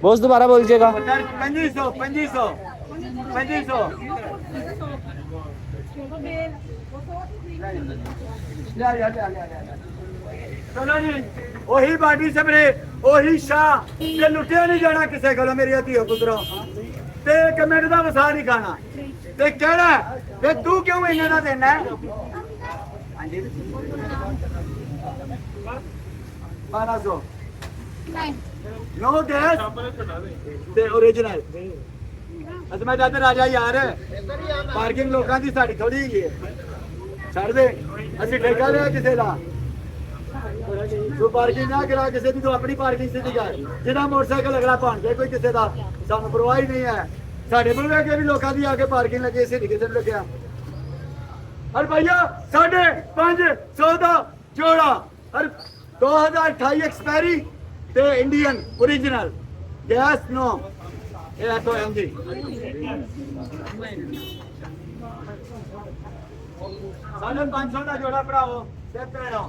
Boss दोबारा बोलिएगा। 2500 2500 2500 चलो जी ओही बाडी सबरे ओही शाह ते लुटिया नहीं जाना किसे को मेरी धियो पुत्रो ते कमेंट दा वसा नहीं खाना ते कहना ते तू क्यों इन्ने दा देना है? हां जी 1200 नो गैस ते ओरिजिनल अस मैं दादा राजा यार पार्किंग लोकां दी साडी थोड़ी है छड़ दे असि ठेका लिया किसे दा तू पार्किंग ना करा किसी की तो अपनी पार्किंग से कर जिदा मोटरसाइकिल अगला भाण जाए कोई किसी का सानू परवाह ही नहीं है साढ़े मुल्क के भी लोगों की आके पार्किंग लगी इसे नहीं किसी लग्या और भैया 550 का जोड़ा और 2028 एक्सपायरी ते इंडियन ओरिजिनल गैस नो ये तो एमजी 550 का जोड़ा भराओ ते पैरो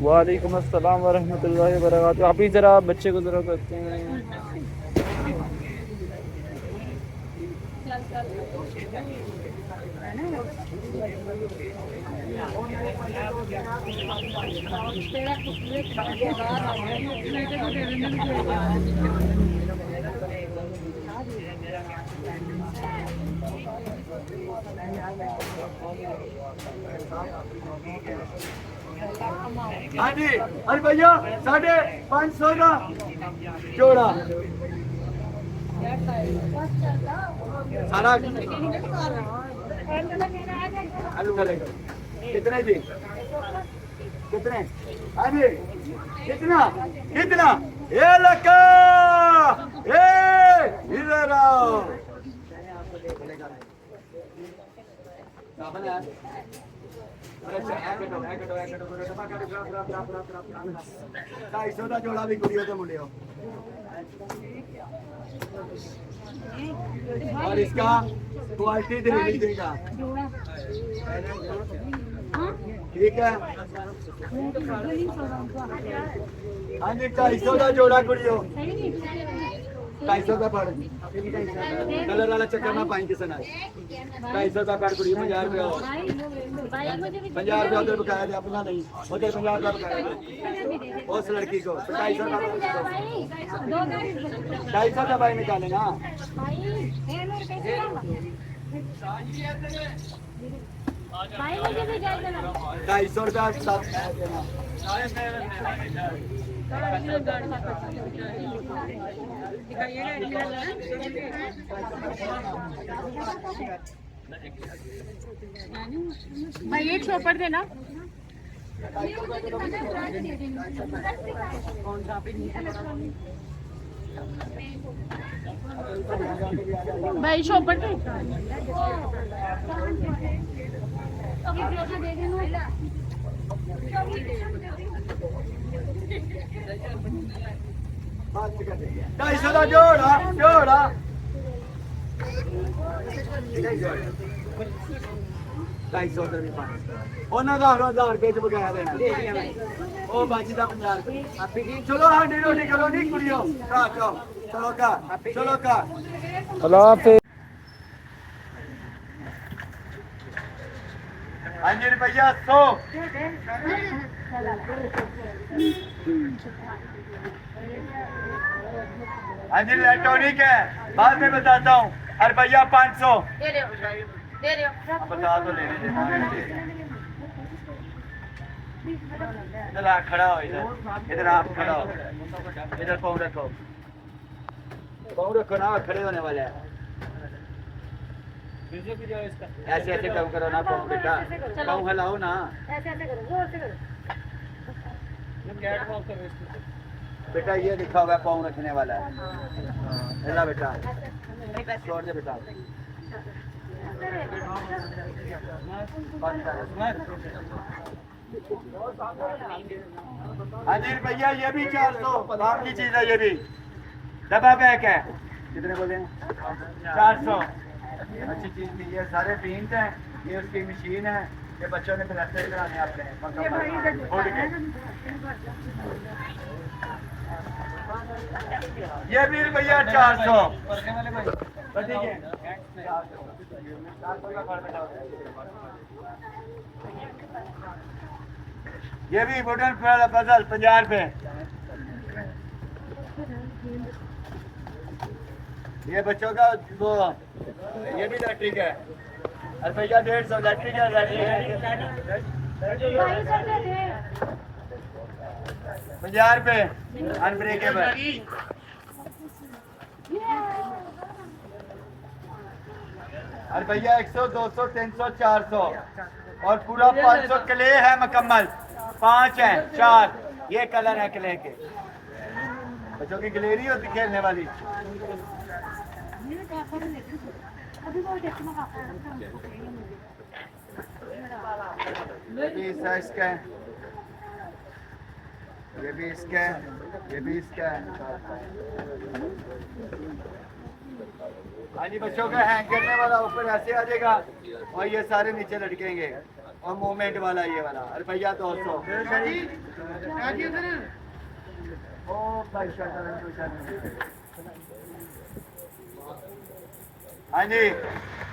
वालेकुम अस्सलाम वरहमतुल्लाहि वबरकातुहू। आप ही जरा बच्चे को जरा करते हैं। हाँ जी अरे भैया 550 का जोड़ा सारा कितने जी कितने हाँ जी कितना कितना ये लका इधर आओ 250 का जोड़ा भी कुड़ियों के मुंडियों और इसका क्वालिटी डिलीवरी देगा ठीक है हाँ जी 250 का जोड़ा कुड़ियों 250 का पड़ कलर वाला चक्कर ना पाई किसी ना 250 का कर कुड़ी 50 रुपया 50 रुपया उधर बकाया दे अपना नहीं उधर 50 का बकाया उस लड़की को 250 का भाई निकाले ना ₹250 साथ देना भाई एक चौपड़ देना भाई चौपड़ दे ढाई का जोड़ा जोड़ा ₹250 उन्होंने 10,000 रुपये च बकाया देना वो बचता 50 चलो हाडी रोटी करो नहीं कुड़ियों चलो का अल्लाह हाफिज़। हाँ जी रुपया 100 हाँ जी इलेक्ट्रॉनिक है बाद में बताता हूँ और भैया 500 बता तो ले इधर आप खड़ा हो इधर आप खड़ा हो इधर पाँव रखो ना खड़े होने वाले हैं ऐसे ऐसे काम करो ना पाँव बेटा पाँव हिलाओ ना बेटा ये लिखा हुआ है पाँव रखने वाला है हिला बेटा छोड़ दे बेटा हाँ जी भैया ये भी 400 दाम की चीज है ये भी डब्बा पैक है कितने बोले 400 अच्छी चीज भी ये सारे पेंट हैं ये उसकी मशीन है ये बच्चों ने प्लास्टर कराने आते हैं ये भी रुपया 400। ठीक है, ये भी वुडन पजल 50 रुपए। ये बच्चों का वो, ये भी इलेक्ट्रिक है, रुपया 150 इलेक्ट्रिक है। 50 रुपए अनब्रेकेबल। रुपया 100, 200, 300, 400 और पूरा 500 क्ले है मुकम्मल। 5 है, 4 ये कलर है क्ले के। बच्चों की गिलेरी होती खेलने वाली। ये भी इसका है, ये भी इसका है, ये भी इसका है। हाँ जी, बच्चों का हैंग करने वाला ऊपर ऐसे आ जाएगा और ये सारे नीचे लटकेंगे। और मूवमेंट वाला ये वाला रुपया 200। हाँ जी,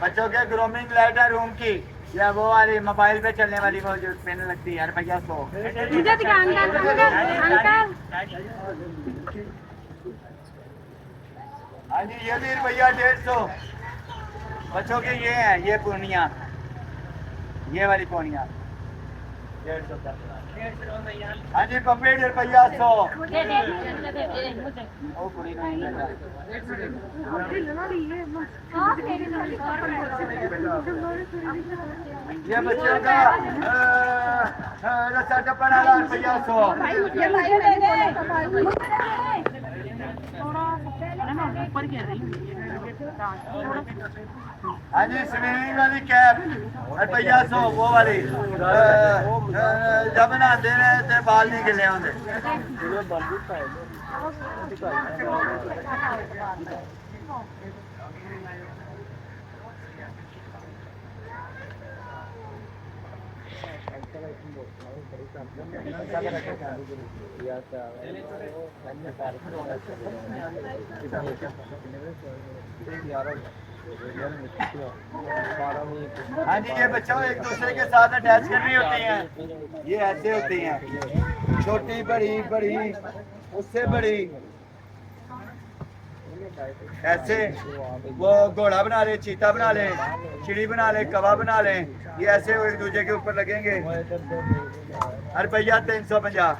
बच्चों के ग्रूमिंग लाइट है रूम की, या वो वाली मोबाइल पे चलने वाली वो जो पेन लगती है, रुपया 100। हाँ जी, ये भी रुपया 150 बच्चों के। ये है, ये पूर्णिया, ये वाली पूर्णिया 150। हाँ जी, पपेट रुपया 100। ये बच्चों का रस्सा टप्पन वाला रुपया 100। हाँ जी, स्विमिंग वाली कैप रुपया 100 वो वाली। जब नहाते रहे थे बाल नहीं गिले होंगे। हाँ जी, ये बच्चों एक दूसरे के साथ अटैच करनी होती हैं। ये ऐसे होती हैं, छोटी बड़ी बड़ी उससे बड़ी, ऐसे वो घोड़ा बना ले, चीता बना ले, चिड़ी बना ले, कवा बना ले। ये ऐसे एक दूसरे के ऊपर लगेंगे। रुपया 350।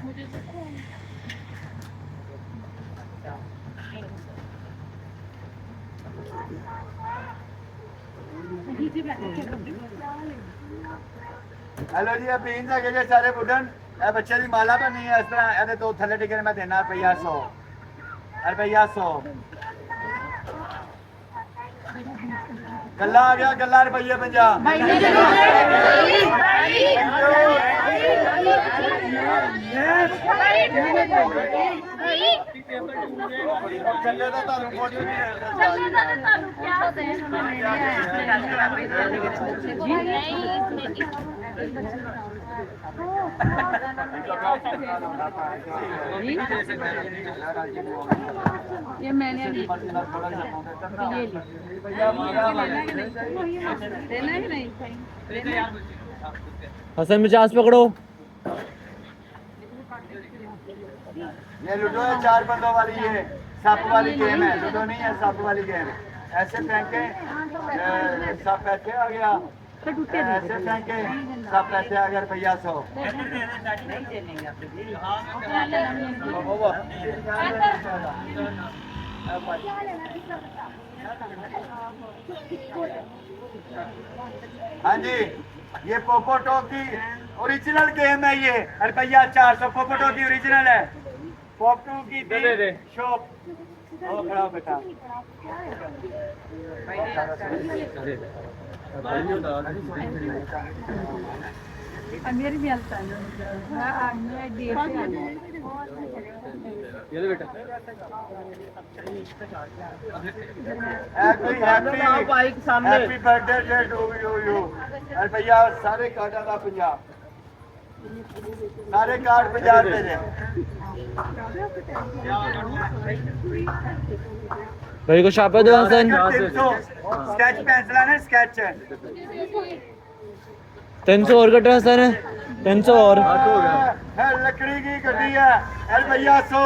हेलो जी, बीन्स है जे सारे वुडन। बच्चे की माला बनी है इस तरह, ये तो थले टिके मैं देना रुपया 100। रुपया 100 गला आ गया, गला रुपये 50। चले तो ये मैंने ये देना ही नहीं। हसन मिजाज पकड़ो। ये लूडो है 4 बंदों वाली, ये सप वाली गेम है। लूडो नहीं है, सप वाली गेम। ऐसे फेंके, सब पैसे आ गया, ऐसे फेंके, सब पैसे आ गया रुपया 100। हाँ जी, ये पोपोटो की ओरिजिनल गेम है। ये रुपया 400। पोपोटो की ओरिजिनल है। पोपोटो की शॉप। खड़ा बेटा। मेरी भी हालत है। ये ले बेटा। Happy birthday to you. रुपया सारे कार्डा का 50। सारे कार्ड 50 रुपए दे। भाई को छापे दो हसन। 300 स्केच पेंसिल है ना स्केच 300 और कट हसन है 300 और है लकड़ी की गड्डी है अरे भैया 100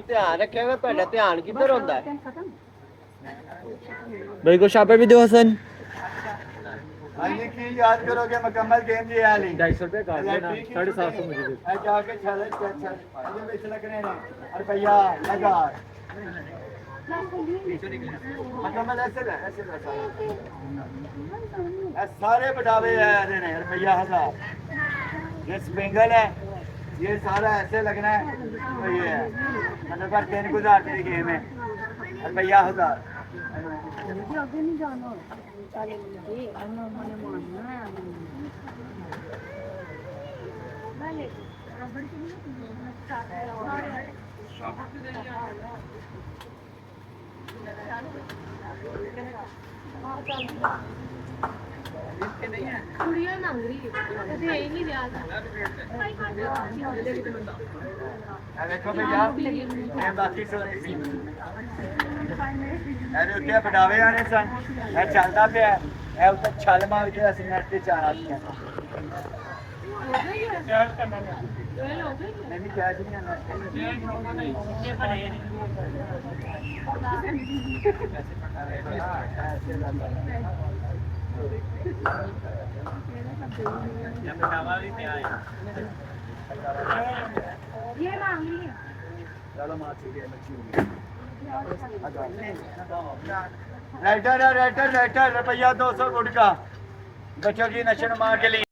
ध्यान रखेगा ਤੁਹਾਡਾ ਧਿਆਨ ਕਿੱਧਰ ਹੁੰਦਾ ਹੈ भाई को छापे भी दो हसन। ये की याद करोगे मुकम्मल गेम जी आली 250 रुपए काट लेना 750 मुझे दे। ऐ जाके चले ये बेच लगने ने अरे भैया लगा मुकम्मल ऐसे सारे बटावे है ने रुपया 1000 ये स्पिंगल है ये सारा ऐसे लगना है तो ये है मतलब पर 3000 की गेम है रुपया 1000 ਅੱਗੇ ਨਹੀਂ ਜਾਣਾ ਚਾਲੇ ਜੀ ਅਨੋ ਮਨੇ ਮਾਰਨਾ ਵਾਲੇ ਰਬੜ ਕੀ ਨਹੀਂ ਸਟਾਰਟ ਕੁੜੀਆਂ ਮੰਗ ਰਹੀ ਕਦੇ ਇਹ ਨਹੀਂ ਰਿਹਾ देखो भैया ये बाकी सोने सी अरे उत्ते बटावे आने सन मैं चलता पे है उत्ते छल मार के असि नेट ते चार आदमी नहीं कैच नहीं आना ये मांग रही है चलो मार चुके राइटर रुपया 200 गुड़ का बच्चों की नशे नुमा के लिए